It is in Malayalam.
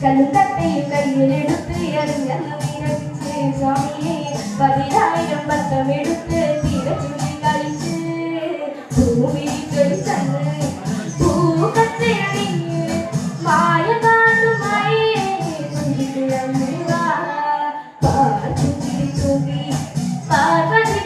കല്ലുത്തട്ടയും കയ്യിലെടുത്ത് എറിഞ്ഞെന്ന് വിരമിച്ച് സ്വാമിയെ 10,000 പട്ടമെടുത്ത് തീര ചുറ്റി കളിച്ച് ഭൂമിക്കൊരു ചന്ന് പൂക്കച്ചയണിഞ്ഞ് മായ കാണുമായി പാർവതി